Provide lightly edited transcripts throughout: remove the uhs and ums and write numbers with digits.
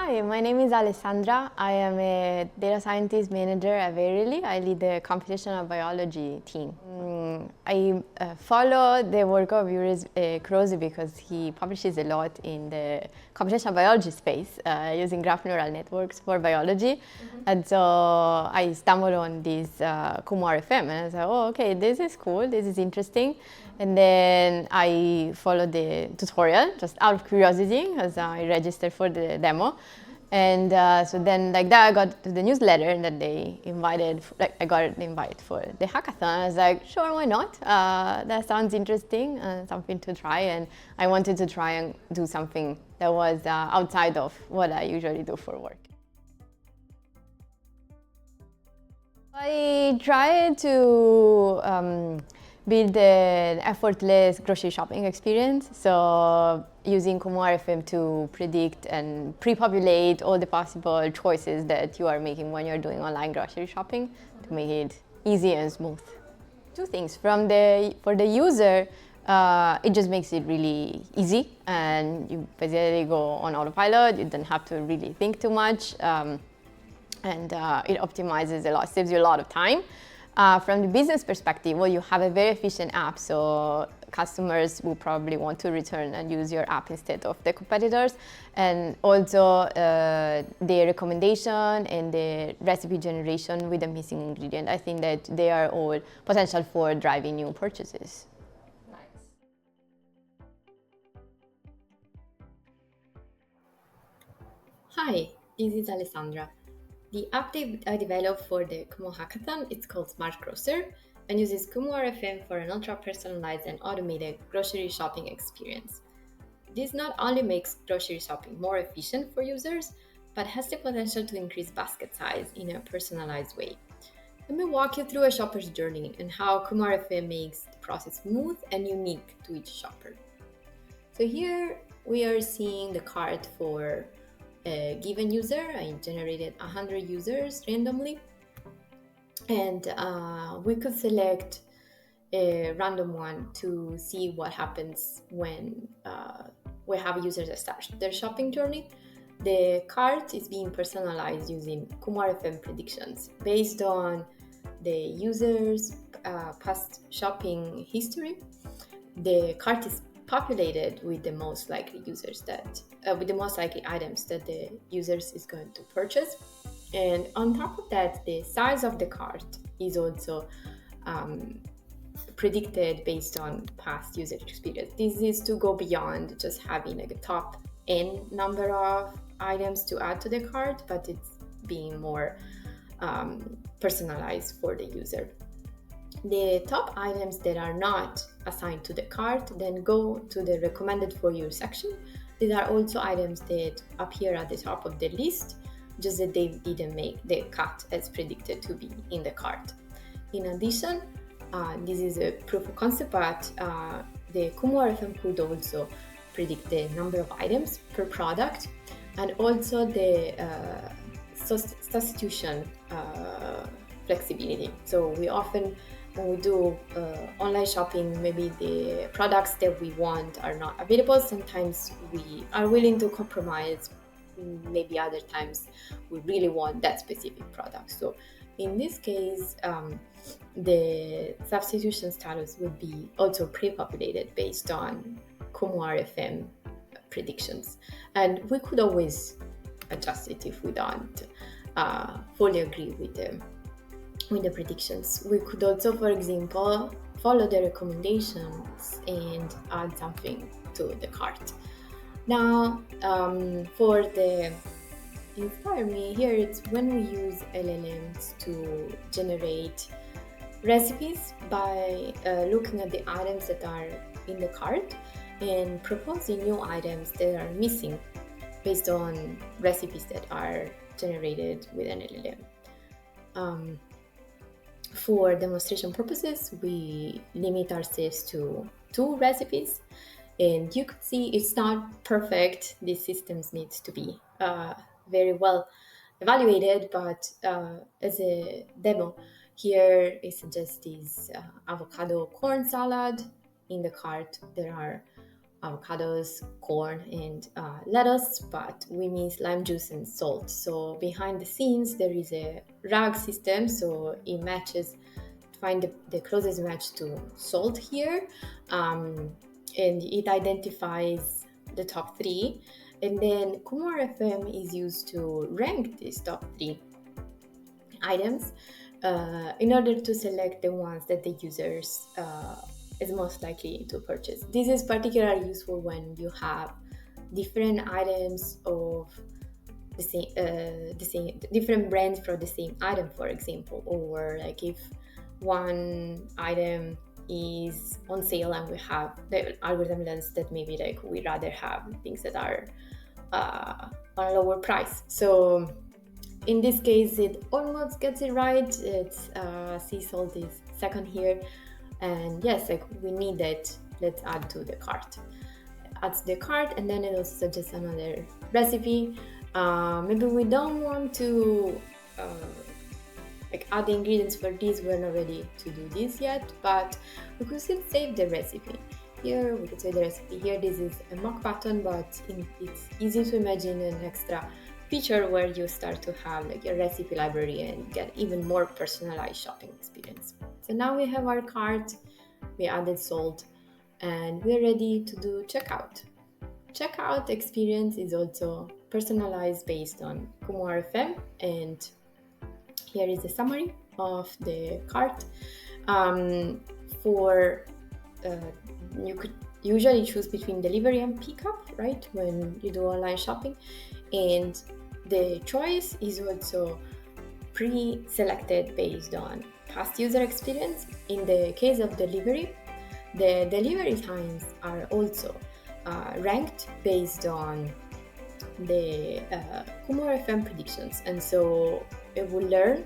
Hi, my name is Alessandra. I am a data scientist manager at Verily. I lead the computational biology team. I follow the work of Grocer because he publishes a lot in the computational biology space using graph neural networks for biology. And so I stumbled on this KumoRFM and I was like, oh, okay, this is cool, this is interesting. And then I followed the tutorial just out of curiosity because I registered for the demo. And so then like that I got to the newsletter and then they invited, I got the invite for the hackathon. I was like, sure, why not? That sounds interesting, something to try. And I wanted to try and do something that was outside of what I usually do for work. I tried to build an effortless grocery shopping experience. So using KumoRFM to predict and pre-populate all the possible choices that you are making when you're doing online grocery shopping to make it easy and smooth. Two things. For the user, it just makes it really easy and you basically go on autopilot. You don't have to really think too much. And it optimizes a lot, saves you a lot of time. From the business perspective, well, you have a very efficient app, so customers will probably want to return and use your app instead of the competitors. And also the recommendation and the recipe generation with the missing ingredient. I think that they are all potential for driving new purchases. Nice. Hi, this is Alessandra. The app I developed for the Kumo Hackathon is called Smart Grocer and uses KumoRFM for an ultra-personalized and automated grocery shopping experience. This not only makes grocery shopping more efficient for users, but has the potential to increase basket size in a personalized way. Let me walk you through a shopper's journey and how KumoRFM makes the process smooth and unique to each shopper. So here we are seeing the cart for a given user. I generated 100 users randomly, and we could select a random one to see what happens when we have users that start their shopping journey. The cart is being personalized using KumoRFM predictions based on the user's past shopping history. The cart is populated with the most likely with the most likely items that the users is going to purchase. And on top of that, the size of the cart is also predicted based on past user experience. This is to go beyond just having like a top n number of items to add to the cart, but it's being more personalized for the user. The top items that are not assigned to the cart then go to the recommended for you section. These are also items that appear at the top of the list, just that they didn't make the cut as predicted to be in the cart. In addition, this is a proof of concept, but the KumoRFM could also predict the number of items per product and also the substitution flexibility. So we often, when we do online shopping, maybe the products that we want are not available. Sometimes we are willing to compromise. Maybe other times we really want that specific product. So in this case, the substitution status would be also pre-populated based on KumoRFM predictions. And we could always adjust it if we don't fully agree with the predictions. We could also, for example, follow the recommendations and add something to the cart. Now, for the inspire me, here it's when we use LLMs to generate recipes by looking at the items that are in the cart and proposing new items that are missing based on recipes that are generated with an LLM. For demonstration purposes, we limit ourselves to 2 recipes, and you could see it's not perfect. These systems need to be very well evaluated, but as a demo, here it suggests this avocado corn salad. In the cart, there are avocados, corn, and lettuce, but we miss lime juice and salt. So behind the scenes, there is a RAG system, so it matches, find the closest match to salt here, and it identifies the top three, and then KumoRFM is used to rank these top three items in order to select the ones that the users is most likely to purchase. This is particularly useful when you have different items of the same different brands for the same item, for example, or like if one item is on sale and we have the algorithm learns that maybe like we rather have things that are on a lower price. So in this case, it almost gets it right. It's sea salt is second here, and yes, like we need that. Let's add to the cart. Adds the cart, and then it also suggests another recipe. Maybe we don't want to like add the ingredients for this. We're not ready to do this yet, but we could still save the recipe. Here we could save the recipe. Here this is a mock button, but it's easy to imagine an extra feature where you start to have like a recipe library and get even more personalized shopping experience. So now we have our cart, we added salt, and we're ready to do checkout. Checkout experience is also personalized based on KumoRFM, and here is a summary of the cart. You could usually choose between delivery and pickup, right, when you do online shopping, and the choice is also pre-selected based on past user experience. In the case of delivery, the delivery times are also ranked based on the KumoRFM predictions, and so it will learn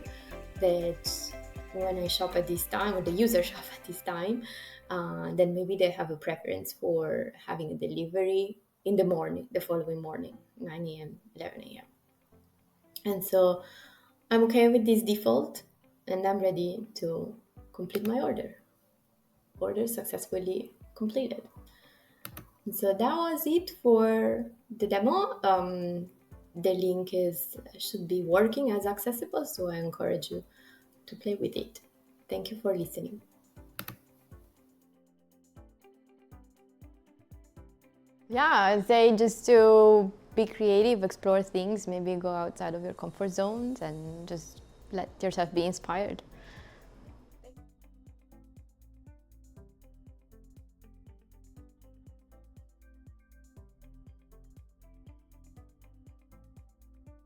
that when I shop at this time, or the user shop at this time, then maybe they have a preference for having a delivery in the morning, the following morning, 9 a.m., 11 a.m. And so I'm okay with this default, and I'm ready to complete my order. Order successfully completed. And so that was it for the demo. The link should be working as accessible, so I encourage you to play with it. Thank you for listening. Yeah, I'd say just to be creative, explore things, maybe go outside of your comfort zones and just let yourself be inspired.